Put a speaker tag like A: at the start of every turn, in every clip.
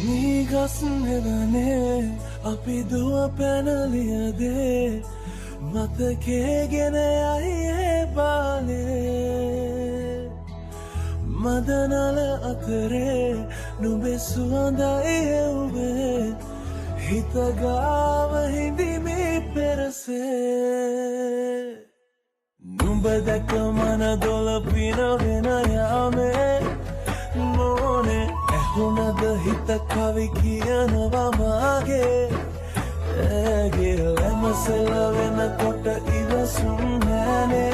A: ನೀಗಸ್ ನೆಲನೆ ಅಪಿದುವ ಪೆನಲಿಯದೆ ಮತಕೇಗೆನೆ ಅಯ್ಯೇ ಬಾಲೆ ಮದನಲ ಅತರೆ ನುಬೆ ಸುವಂದ ಇಯೆ ಹಿತಗಾವ ಹಿಂದಿ ಮೀ ಪೆರಸೆ ನುಂಬದಕ ಮನದೊಲ ಪಿನ ವಿನಯಾಮೆ ಮೋನೆ ಎಹುನದ ಹಿತ ಕವಿ ಕಿಯನವ ಮಾಗೆ ಏಗೆ ಲೆಮಸೆಲವೆನ ಕೊಟ್ಟ ಇವ ಸುಮ್ಮನೆ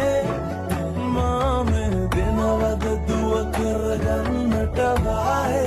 A: ಮಾಮೆ ದಿನವದ ದುವ ಕರಗನ್ನಟ ಬಾಯೆ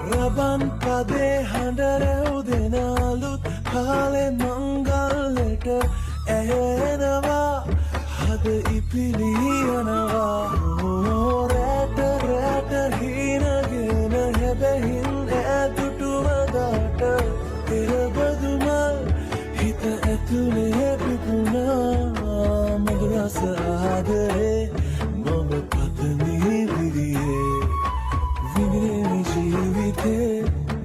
A: රබන් පදේ හඬරැව් දෙනාලුත් කාලෙ මංගල්ලට ඇයනවා හද ඉපිලියනවා රැට රැට හීනගෙන හැබැහින් ඇතුටුවදාට එරබදුමල් හිත ඇතුලේ පිපුණා මදුරස ආදරේ මම පතමී විරියේ විග්‍රේමි ජීවිතේ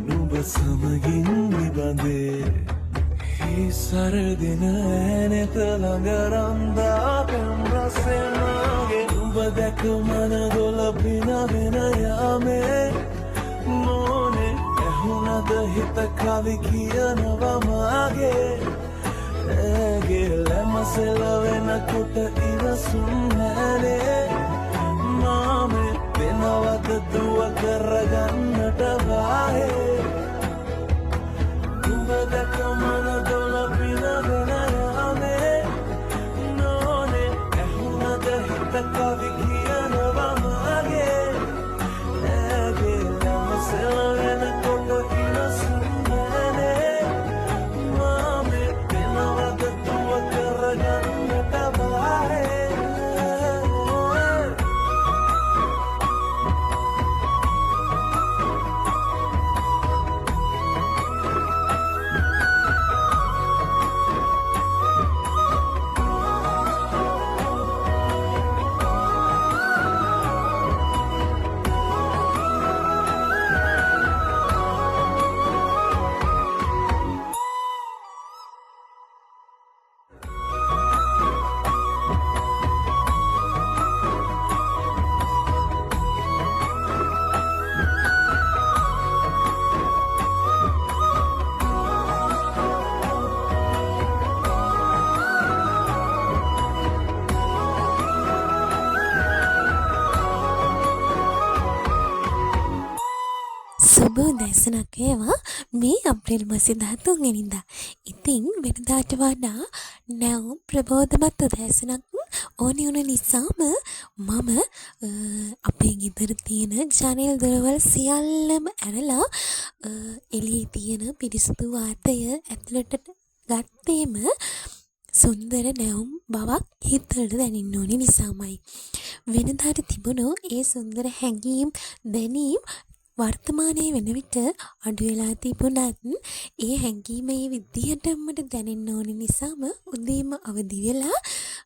A: නුඹ සමගින් නිබඳේ හි සරදින ඇනෙත ළඟරන්දා පෙම් රසෙනගේ නුඹ දැක මනදොල පිනවෙන යාමේ මෝනේ ඇහුනද හිත කවි කියනවා මාගේ ඇගේ ලැමසෙලවෙන කොට ඉවසුම් නැනේ මාමේ වෙනවද දුව කරගන්නට බායේ නුඹ දැක මනදොල පිනවෙන යාමේ නෝනේ ඇහුනද හිත කවි කියනවා මාගේ ඇගේ ළමසෙලවෙන කොට ඉවසුම් නැනේ මාමේ වෙනවද දුව කරගන්නට බායේ
B: සුබ උදෑසනක් වේවා මේ අප්‍රේල් මාසේ 13 වෙනිදා. ඉතින් වෙනදාට වඩා නැවුම් ප්‍රබෝධමත් උදෑසනක් ඕනි වුණ නිසාම මම අපේ ගෙදර තියෙන ජනෙල් දොරවල් සියල්ලම ඇරලා එළියේ තියෙන පිරිසිදු වාතය ඇතුළට ගත්තේම සුන්දර නැවුම් බවක් හිතට දැනෙන්න ඕනි නිසාමයි. වෙනදාට තිබුණු ඒ සුන්දර හැඟීම් දැනීම් වර්තමානයේ වෙන විට අඩු වෙලා තිබුණත් ඒ හැඟීම ඒ විදිහටම දැනෙන්න ඕන නිසාම උදේම අවදි වෙලා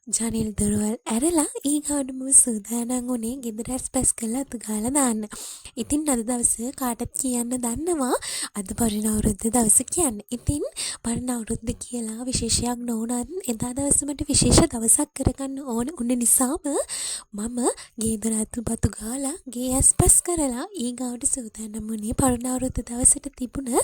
B: ජනෙල් දොරවල් ඇරලා ඊගාඩු මම සූදානම් වුණේ ගෙදර ඇස්පස් කරලා අතු ගාලා දාන්න. ඉතින් අද දවසේ කාටත් කියන්න දන්නවා අද පරිණාවෘද්ධ දවස කියන්නේ. ඉතින් පරිණාවෘද්ධ කියලා විශේෂයක් නොවුනත් එදා දවස මට විශේෂ දවසක් කරගන්න ඕන උන නිසාම මම ගේ දොර අතු ගාලා ගේ ඇස්පස් කරලා ඊගාඩු සූදානම් වුණේ පරිණාවෘද්ධ දවසට තිබුණ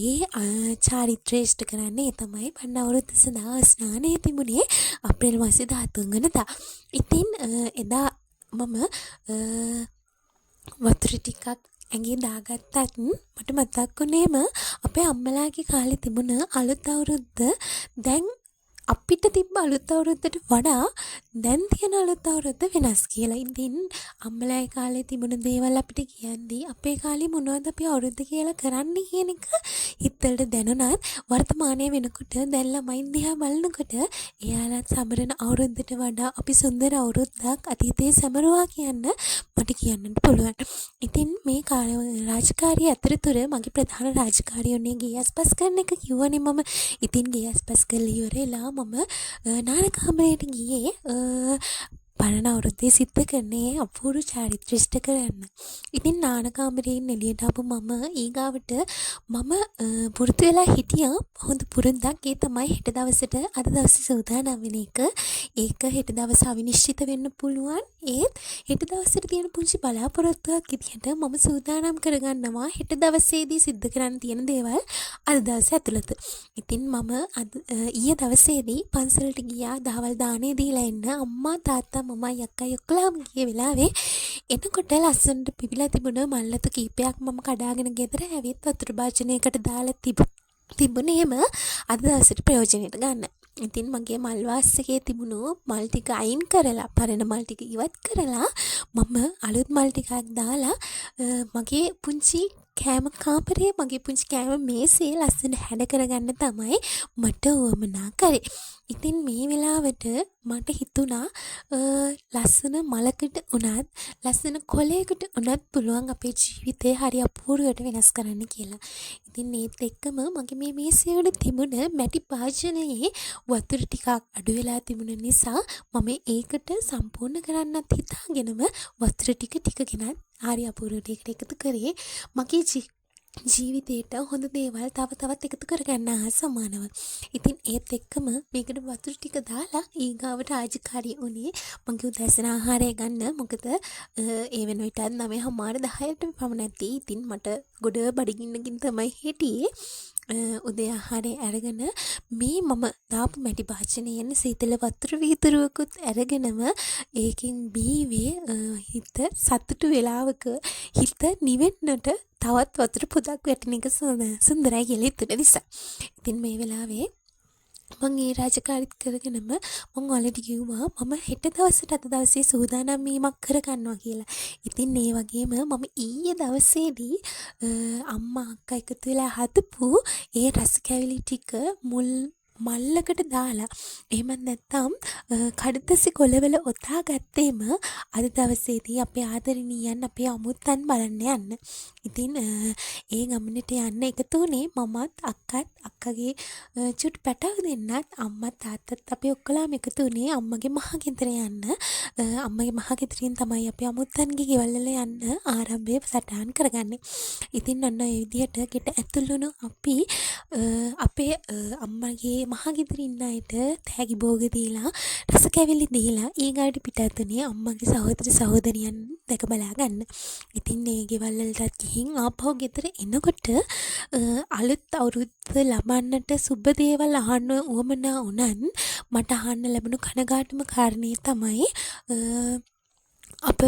B: ඒ චාරිත්‍රය ඉෂ්ට කරන්නේ තමයි පරිණාවෘද්ධ සඳහා ස්නානය තිබුණේ අප්‍රේල් මාසේ 13 වෙනිදා. ඉතින් එදා මම වතුර ටිකක් ඇඟේ දාගත්තත් මට මතක් වුණේම අපේ අම්මලාගේ කාලේ තිබුණ අලුත් අවුරුද්ද දැන් අපිට තිබ්බ අලුත් අවුරුද්දට වඩා දැන් තියෙන අලුත් අවුරුද්ද වෙනස් කියලා. ඉතින් අම්මලාගේ කාලේ තිබුණ දේවල් අපිට කියද්දී අපේ කාලේ මොනවද අපි අවුරුද්ද කියලා කරන්නේ කියන එක හිතවලට දැනුණත් වර්තමානයේ වෙනකොට දැන් ළමයින් දිහා බලනකොට එයාලා සමරන අවුරුද්දට වඩා අපි සුන්දර අවුරුද්දක් අතීතයේ සැමරුවා කියන්න මට කියන්නත් පුළුවන්. ඉතින් මේ රාජකාරිය අතරතුර මගේ ප්‍රධාන රාජකාරිය උනේ ගේ අස්පස් කරන එක කිව්වනේ මම. ඉතින් ගේ අස්පස් කරලා ඉවරලා මම නානකාමරයට ගියේ පරණ අවුරුද්දේ සිද්ධ කරන්නේ අපූර්ව චාරිත්‍ර ඉෂ්ට කරන්න. ඉතින් නානකාමරයෙන් එළියට ආපු මම ඊගාවට මම පුරුදු වෙලා හිටියා හොඳ පුරුද්දක්. ඒ තමයි හෙට දවසට අද දවසේ සූදානම් වෙන එක. ඒක හෙට දවස අවිනිශ්චිත වෙන්න පුළුවන්. ඒත් හෙට දවසට තියෙන පුංචි බලාපොරොත්තුවක් විදිහට මම සූදානම් කරගන්නවා හෙට දවසේදී සිද්ධ කරන්න තියෙන දේවල් අද දවසේ ඇතුළත. ඉතින් මම ඊයේ දවසේදී පන්සලට ගියා දහවල් දානේ දීලා එන්න. අම්මා තාත්තා මමයි අක්කයි ඔක්කොලාම ගිය වෙලාවේ එනකොට ලස්සනට පිපිලා තිබුණ මල්ලතු කීපයක් මම කඩාගෙන ගෙදර ඇවිත් වතුර භාජනයකට දාලා තිබුණේම අද දවසට ප්‍රයෝජනෙට ගන්න. ඉතින් මගේ මල් වාස්සකේ තිබුණු මල් ටික අයින් කරලා පරණ මල් ටික ඉවත් කරලා මම අලුත් මල් ටිකක් දාලා මගේ පුංචි කෑම කාමරේ මගේ පුංචි කෑම මේසේ ලස්සන හැඩ කරගන්න තමයි මට උවමනා කරේ. ඉතින් මේ වෙලාවට මට හිතුණා ලස්සන මලකට උනත් ලස්සන කොලයකට උනත් පුළුවන් අපේ ජීවිතේ හරි අපූර්වවට වෙනස් කරන්න කියලා. ඉතින් ඒත් එක්කම මගේ මේ මේසෙවල තිබුණ මැටි භාජනයේ වතුර ටිකක් අඩු වෙලා තිබුණ නිසා මම ඒකට සම්පූර්ණ කරන්නත් හිතාගෙනම වතුර ටික ගෙනත් හරි අපූර්වට ඒකට එකතු කරේ මගේ ජීවිතේට හොඳ දේවල් තව තවත් එකතු කරගන්න සමානව. ඉතින් ඒත් එක්කම මේකට වතුර ටික දාලා ඊගාවට රාජකාරිය උනේ මගේ උදෑසන ආහාරය ගන්න. මොකද ඒ වෙන විටත් 9:10ට පමණ ඇති. ඉතින් මට ගොඩ බඩගින්නකින් තමයි හිටියේ. උදේ ආහාරය අරගෙන මේ මම දාපු මැටි භාජනයෙන් සීතල වතුර වීදුරුවකුත් අරගෙනම ඒකෙන් බීවේ හිත සතුටු වෙලාවක හිත නිවෙන්නට තවත් වතුර පුදක් වැටෙන එක සුන්දරයි කියලා හිතුන නිසා. ඉතින් මේ වෙලාවේ මම ඒ රාජකාරීත් කරගෙනම මම ඔයාලට කිව්වා මම හෙට දවසට අද දවසේ සූදානම් වීමක් කරගන්නවා කියලා. ඉතින් ඒ වගේම මම ඊයේ දවසේදී අම්මා අක්කා එකතු වෙලා හදපු ඒ රස කැවිලි ටික මල්ලකට දාලා එහෙම නැත්නම් කඩදාසි කොළවල ඔතා ගත්තේම අද දවසේදී අපේ ආදරණීයන් අපේ අමුත්තන් බලන්න යන්න. ඉතින් ඒ ගමනට යන්න එකතු වුණේ මමත් අක්කත් අක්කගේ චුට් පැටව දෙන්නත් අම්මත් තාත්තත් අපි ඔක්කොලාම එකතු වුණේ අම්මගේ මහගෙදර යන්න. අම්මගේ මහගෙදරින් තමයි අපි අමුත්තන්ගේ ගෙවල් වල යන්න ආරම්භය සටහන් කරගන්නේ. ඉතින් ඔන්න ඒ විදිහට ගෙට ඇතුළු අපි අපේ අම්මගේ මහගෙදරින් ඉන්න අයට තෑගි භෝග දීලා රස කැවිලි දීලා ඊගාට පිටatuනේ අම්මගේ සහෝදර සහෝදරියන් දැක බලා ගන්න. ඉතින් මේ ගෙවල් වලට ගිහින් ආපහු ගෙදර එනකොට අලුත් අවුරුද්ද ලබන්නට සුබ දේවල් අහන්න උවමනා උනන් මට අහන්න ලැබුණු කනගාටුම කාරණේ තමයි අප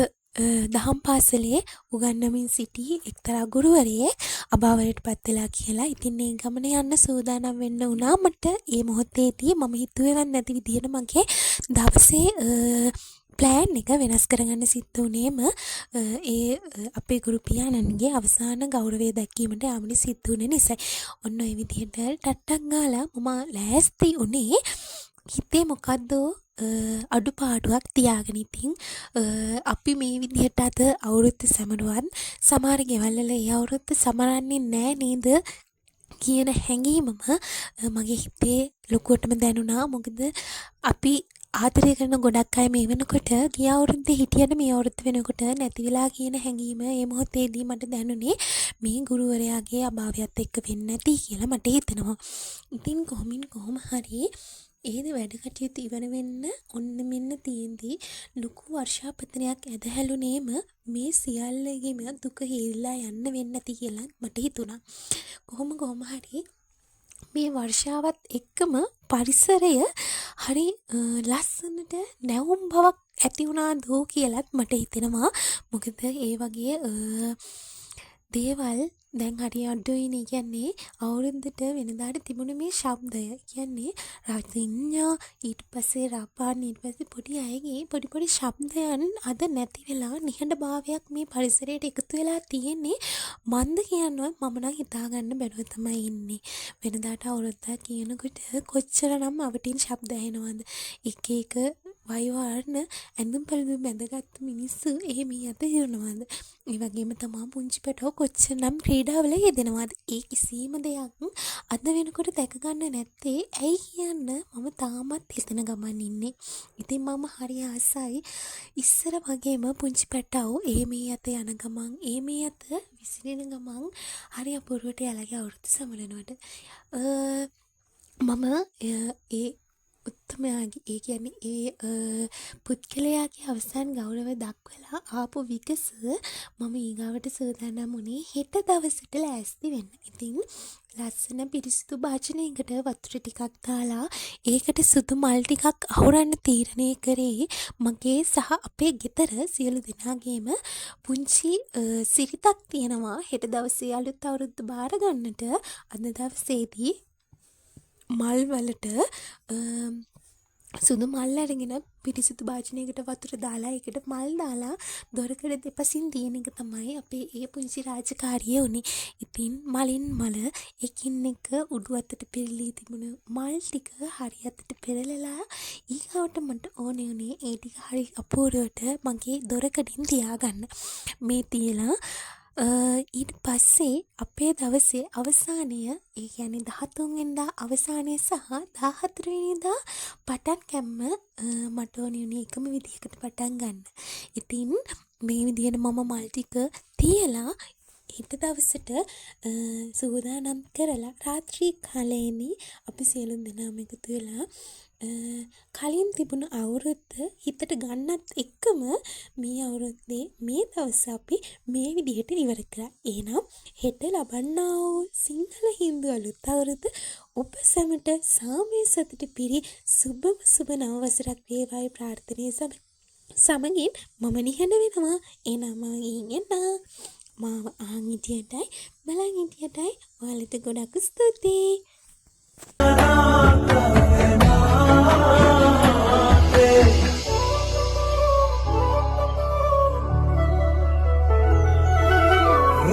B: දහම් පාසලේ උගන්වමින් සිටි එක්තරා ගුරුවරියෙක් අභාවයට පත් වෙලා කියලා. ඉතින් මේ ගමන යන්න සූදානම් වෙන්න වුණා. මට මේ මොහොතේදී මම හිතුවේවත් නැති විදිහට මගේ දවසේ ප්ලෑන් එක වෙනස් කරගන්න සිද්ධ වුණේම ඒ අපේ ගුරු පියාණන්ගේ අවසාන ගෞරවය දැක්වීමට යාමනි සිද්ධ වුණ නිසා. ඔන්න ඔය විදිහට ටට්ටක් ගාලා මම ලෑස්ති උනේ හිතේ මොකද්ද අඩුපාඩුවක් තියාගෙන. ඉතින් අපි මේ විදිහට අද අවුරුද්ද සමරුවන් සමහර ගෙවල් වල ඒ අවුරුද්ද සමරන්නේ නැහැ නේද කියන හැඟීමම මගේ හිතේ ලොකුවටම දැනුණා. මොකද අපි ආදරය කරන ගොඩක් අය මේ වෙනකොට ගිය අවුරුද්දේ හිටියට මේ අවුරුද්ද වෙනකොට නැති වෙලා කියන හැඟීම මේ මොහොතේදී මට දැනුනේ මේ ගුරුවරයාගේ අභාවයත් එක්ක වෙන්නේ නැති කියලා මට හිතෙනවා. ඉතින් කොහොම හරි ඒද වැඩ කටයුතු ඉවර වෙන්න ඔන්න මෙන්න තියෙන්දී ලොකු වර්ෂාපතනයක් ඇදහැළුනේම මේ සියල්ලගේම දුක හේරිලා යන්න වෙන්නේ නැති කියලා මට හිතුණා. කොහොම හරි මේ වර්ෂාවත් එක්කම පරිසරය හරි ලස්සනට නැවුම් බවක් ඇති වුණා දෝ කියලාත් මට හිතෙනවා. මොකද ඒ වගේ දේවල් දැන් හරි අඩුයිනේ. කියන්නේ අවුරුද්දට වෙනදාට තිබුණ මේ ශබ්දය කියන්නේ රතිඤ්ඤා, ඊට පස්සේ රපාන්, ඊට පස්සේ පොඩි අයගේ පොඩි පොඩි ශබ්දයන් අද නැති වෙලා නිහඬ භාවයක් මේ පරිසරයට එකතු වෙලා තියෙන්නේ. මන්ද කියනවත් මම නම් හිතා ගන්න බැරුව තමයි ඉන්නේ. වෙනදාට අවුරුද්දක් කියනකොට කොච්චරනම් අවටින් ශබ්ද ඇහෙනවද? එක එක වයවර්ණ ඇඳුම් පැළඳුම් බැඳගත්තු මිනිස්සු එහෙම යත හිරනවද? ඒ වගේම තමා පුංචි පැටව කොච්චරනම් ක්‍රීඩාවල යෙදෙනවද? ඒ කිසිම දෙයක් අද වෙනකොට දැක ගන්න නැත්තේ ඇයි කියන්න මම තාමත් හිතන ගමන් ඉන්නේ. ඉතින් මම හරි ආසයි ඉස්සර වගේම පුංචි පැටව එහෙම යත යන ගමන් මේ යත විසිරෙන ගමන් හරි අපූර්වට යාළගේ අවුරුදු සමරනවට මම ඒ උත්තමයාගේ ඒ කියන්නේ ඒ පුද්ගලයාගේ අවසන් ගෞරව දක්වලා ආපු විගස මම ඊගාවට සූදානම් වුණේ හෙට දවසට ලෑස්ති වෙන්න. ඉතින් ලස්සන පිරිසිදු භාජනයකට වතුර ටිකක් දාලා ඒකට සුදු මල් ටිකක් අහුරන්න තීරණය කරේ මගේ සහ අපේ ගෙදර සියලු දෙනාගේම පුංචි සිරිතක් තියෙනවා හෙට දවසේ අලුත් අවුරුද්ද බාර ගන්නට. අද දවසේදී මල් වලට සුදු මල් අරගෙන පිරිසිදු භාජනයකට වතුර දාලා ඒකට මල් දාලා දොරකඩ දෙපසින් තියෙන එක තමයි අපේ ඒ පුංචි රාජකාරිය උනේ. ඉතින් මලින් මල එකින් එක උඩු අතට පෙරලී තිබුණ මල් ටික හරි අතට පෙරලලා ඊගාවට මට ඕනේ උනේ ඒ ටික හරි අපූර්වට මගේ දොරකඩින් තියාගන්න. මේ තියලා ඊට පස්සේ අපේ දවසේ අවසානය ඒ කියන්නේ 13 වෙනිදා අවසානය සහ 14 වෙනිදා පටන් ගැම්ම මට ඕනේ උනේ එකම විදිහකට පටන් ගන්න. ඉතින් මේ විදිහට මම මල් ටික තියලා ඊට දවසට සූදානම් කරලා රාත්‍රී කාලයේදී අපි සියලු දෙනාම එකතු වෙලා කලින් තිබුණ අවුරුද්ද හිතට ගන්නත් එක්කම මේ අවුරුද්දේ මේ දවස් අපි මේ විදිහට ඉවර කරා. එහෙනම් හෙට ලබන්නා වූ සිංහල හින්දු අලුත් අවුරුද්ද ඔබ සැමට සාමය සතුට පිරි සුබ නව වසරක් වේවායි ප්‍රාර්ථනාව සමගින් මම නිහඬ වෙනවා. එහෙනම් මම ඉන්නවා. මාව අහන් හිටියටයි බලන් හිටියටයි ඔයාලට ගොඩක් ස්තුතියි.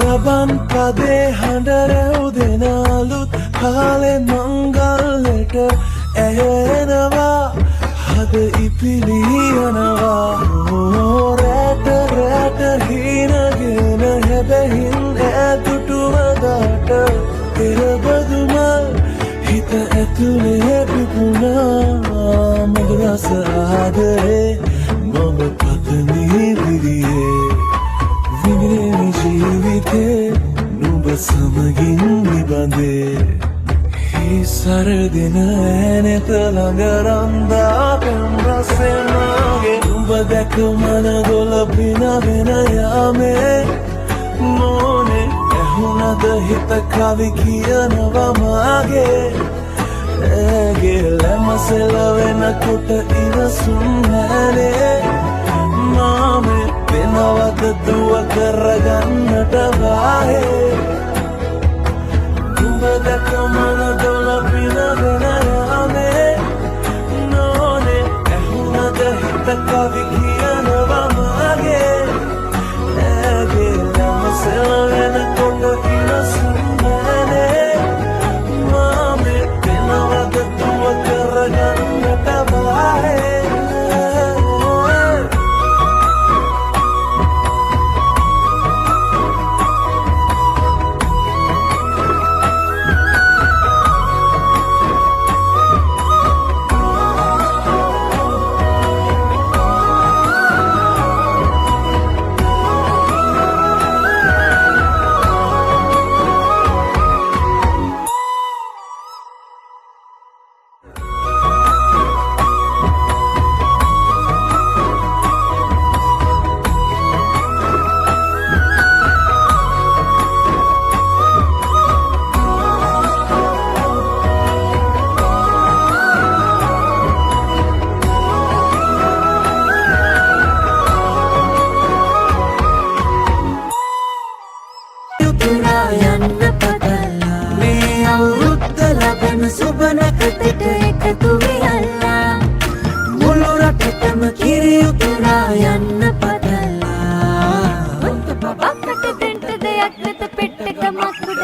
A: රබන් පදේ හඬරැව් දෙන අලුත් කාලේ මංගල්ලට ඇහෙනවා හද ඉපිලියනවා රැට හීනගෙන හැබැහින් ඇතුටුවදාට එරබදුමල් හිත ඇතුලේ පිපුණා මధుරස ආදරේ මම පතමි විදියේ විග්‍රේ ජීවිතේ නුඹ සමගින් නිබඳේ සරදින ඇනෙත ළඟ රන්දා පෙම් රසෙනාගේ නුඹ දැක මන දොල පිනවෙන යාමේ මොනේ ඇහුණද හිත කවි කියනවා මාගේ ඇගේ ලැමසෙල වෙනකොට ඉවසුම් නැනේ මාමේ වෙනවද දුව කරගන්නට වාහේ නුඹ දැක මන දොල පිනවෙන යාමේ නොනේ ඇහුණද හිත කවි කියනවා මාගේ ඇගේ ලැමසෙල වෙනකොට ඉවසුම් නැනේ මාමේ වෙනවද දුව කරගන්නට වාහේ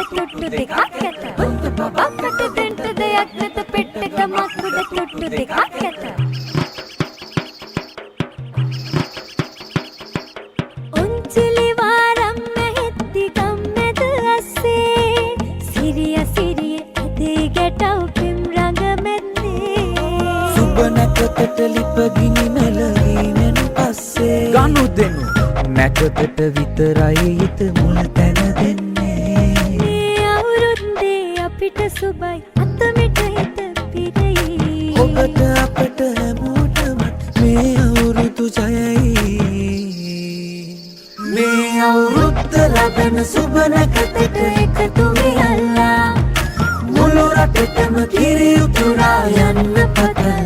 B: තුට්ටු දෙකක් ඇත උන්ට බබක්කට දෙන්ට දෙයක් නැත පෙට්ටක මක්කුඩ තුට්ටු දෙකක් ඇත උන්චිලි වාරම් මෙහෙත්ති ගම්මැද අස්සේ සිරිය සිරිය ඇදේ ගැටව් පිම් රඟ මැත්තේ
A: සුබ නැකතට ලිප ගිනි මැලවීමෙන් පස්සේ ගනු දෙනු නැකතට විතරයි හිත මුල තැන දෙන්නේ
B: මේ අවුරුද්දේ අපිට සුබයි අතමිට හිත පිරෙයි
A: ඔබට අපට හැමෝටම මේ අවුරුදු ජයයි මේ අවුරුද්ද ලබන සුබ නැකතට එකතු වෙලා මුළු රටටම කිරි උතුරා යන්න පතලා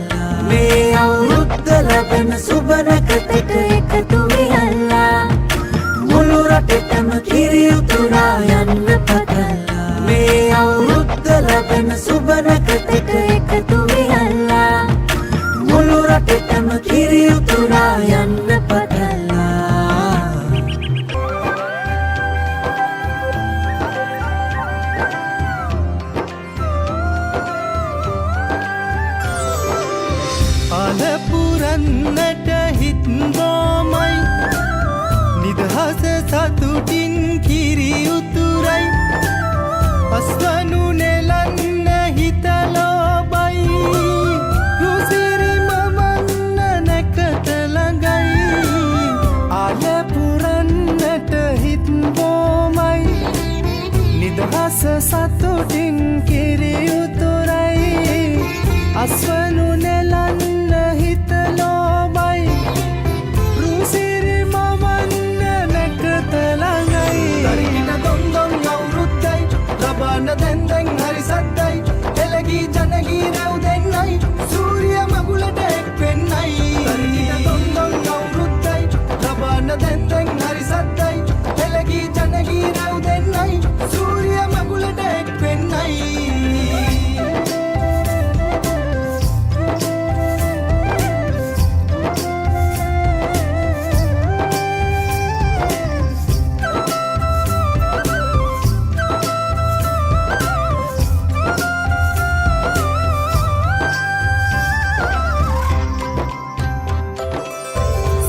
A: මේ අවුරුද්ද ලබන සුබ නැකතට එකතු වෙලා මුළු රටටම කිරි උතුරා යන්න පතලා මේ අවුරුද්ද ලබන සුබ නැකතට එකතු වෙලා මුළු රටටම කිරි උතුරා යන්න පතලා
C: අලපුරන්නට හිත් බොමයි නිදහස සතුටින් කිරි උතුරයි අස්වනු නෙලන්න හිත ලොබයි රුසිරි මමන්න නැකත ළඟයි අලපුරන්නට හිත් බොමයි නිදහස සතුටින් කිරි උතුරයි අස්වනු නෙලන්න හිත ලොබයි රුසිරි මමන්න නැකත ළඟයි දරින දොන් දොන් අවුරුද්දයි ලබන දැන් දැන් හරි සද්දයි එළගී ජනගී රැව් දෙන්නයි සූර්ය මගුලට එක් වෙන්නයි දරින දොන් දොන් අවුරුද්දයි ලබන දැන් දැන් හරි සද්දයි එළගී ජනගී රැව් දෙන්නයි සූර්ය මගුලට එක් වෙන්නයි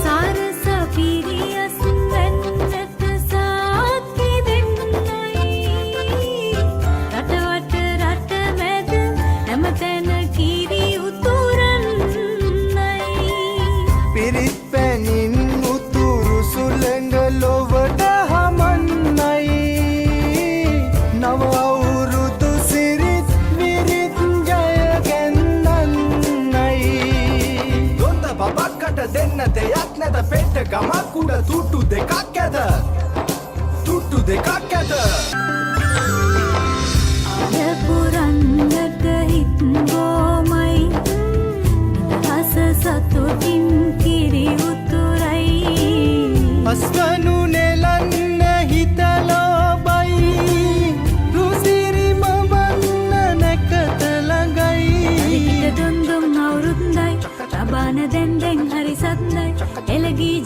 B: සාරස පිරියස් වෙන්නට සාක්කි දෙන්නයි රටවට රට මැද හැමතැන කිරි උතුරන්නයි
C: පිරිත් පැනින් උතුරු සුළඟ ලොවට හමන්නයි නව අවුරුදු සිරිත් විරිත් ජය ගැන්නන්නයි දොන්ද බබක්කට දෙන්න දෙයක් නැත පෙට්ට ගමක් උඩ තුට්ටු දෙකක් ඇත තුට්ටු දෙකක් ඇත
B: අලපුරන්නට හිත් බොමයි නිදහස සතුටින් කිරි උතුරයි
C: අස්වනු නෙලන්න හිත ලොබයි රුසිරි මමන්න නැකත ළඟයි
B: දොන් දොන් අවුරුද්දයි ලබන දැන් දැන් හරි සද්දයි එළගී